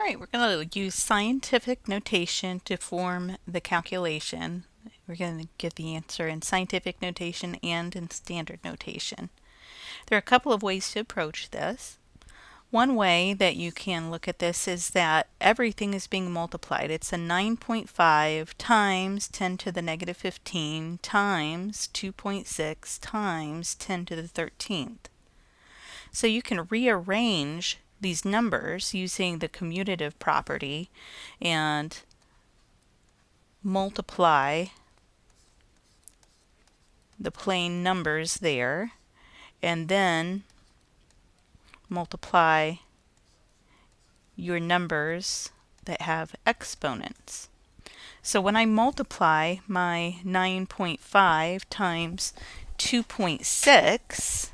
All right, we're going to use scientific notation to form the calculation. We're going to get the answer in scientific notation and in standard notation. There are a couple of ways to approach this. One way that you can look at this is that everything is being multiplied. It's a 9.5 times 10 to the negative 15 times 2.6 times 10 to the 13th. So you can rearrange these numbers using the commutative property and multiply the plain numbers there, and then multiply your numbers that have exponents. So when I multiply my 9.5 times 2.6,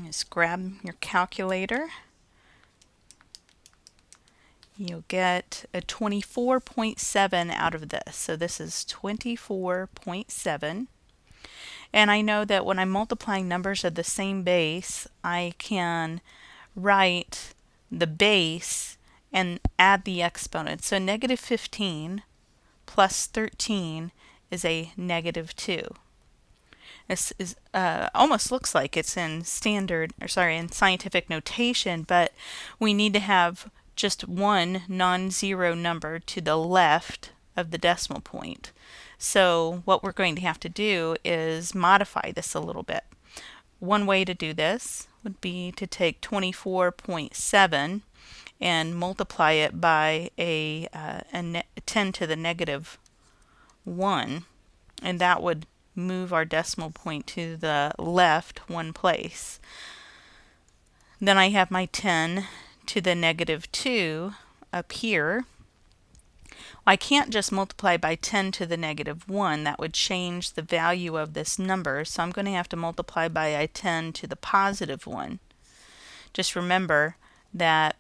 just grab your calculator. You'll get a 24.7 out of this. So this is 24.7. And I know that when I'm multiplying numbers of the same base, I can write the base and add the exponent. So negative 15 plus 13 is a negative 2. This is almost looks like it's in in scientific notation, but we need to have just one non-zero number to the left of the decimal point. So what we're going to have to do is modify this a little bit. One way to do this would be to take 24.7 and multiply it by a 10 to the negative 1, and that would move our decimal point to the left one place. Then I have my 10 to the negative 2 up here. I can't just multiply by 10 to the negative 1. That would change the value of this number, so I'm going to have to multiply by a 10 to the positive 1. Just remember that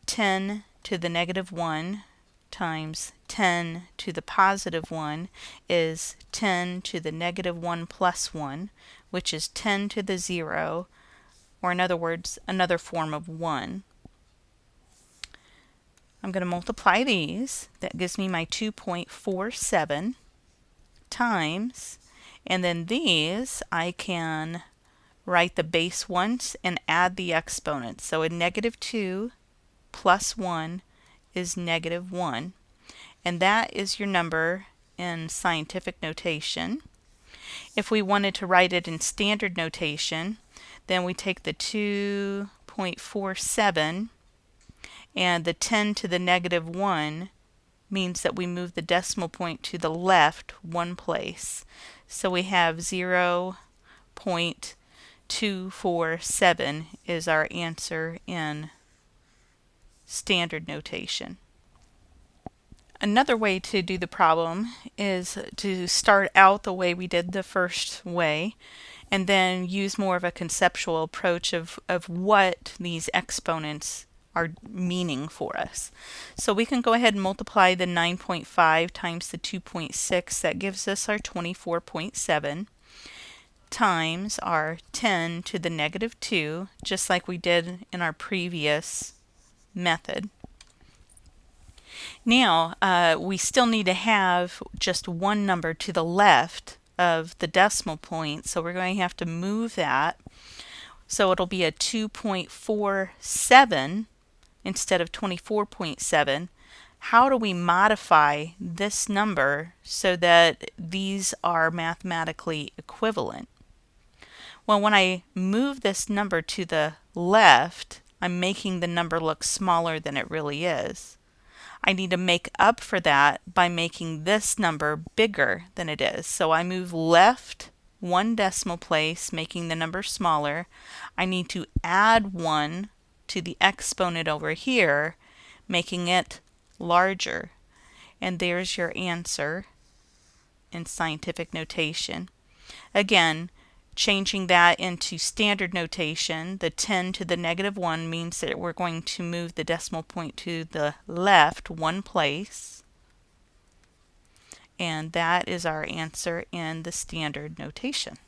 10 to the negative 1 times 10 to the positive 1 is 10 to the negative 1 plus 1, which is 10 to the 0, or in other words, another form of 1. I'm going to multiply these. That gives me my 2.47 times, and then these I can write the base once and add the exponents. So a negative 2 plus 1 is negative 1. And that is your number in scientific notation. If we wanted to write it in standard notation, then we take the 2.47 and the 10 to the negative 1 means that we move the decimal point to the left one place. So we have 0.247 is our answer in standard notation. Another way to do the problem is to start out the way we did the first way and then use more of a conceptual approach of what these exponents are meaning for us. So we can go ahead and multiply the 9.5 times the 2.6. That gives us our 24.7 times our 10 to the negative 2, just like we did in our previous method. Now, we still need to have just one number to the left of the decimal point, so we're going to have to move that. So it'll be a 2.47 instead of 24.7. How do we modify this number so that these are mathematically equivalent? Well, when I move this number to the left, I'm making the number look smaller than it really is. I need to make up for that by making this number bigger than it is. So I move left one decimal place, making the number smaller. I need to add 1 to the exponent over here, making it larger. And there's your answer in scientific notation. Again, changing that into standard notation, the 10 to the negative 1 means that we're going to move the decimal point to the left one place. And that is our answer in the standard notation.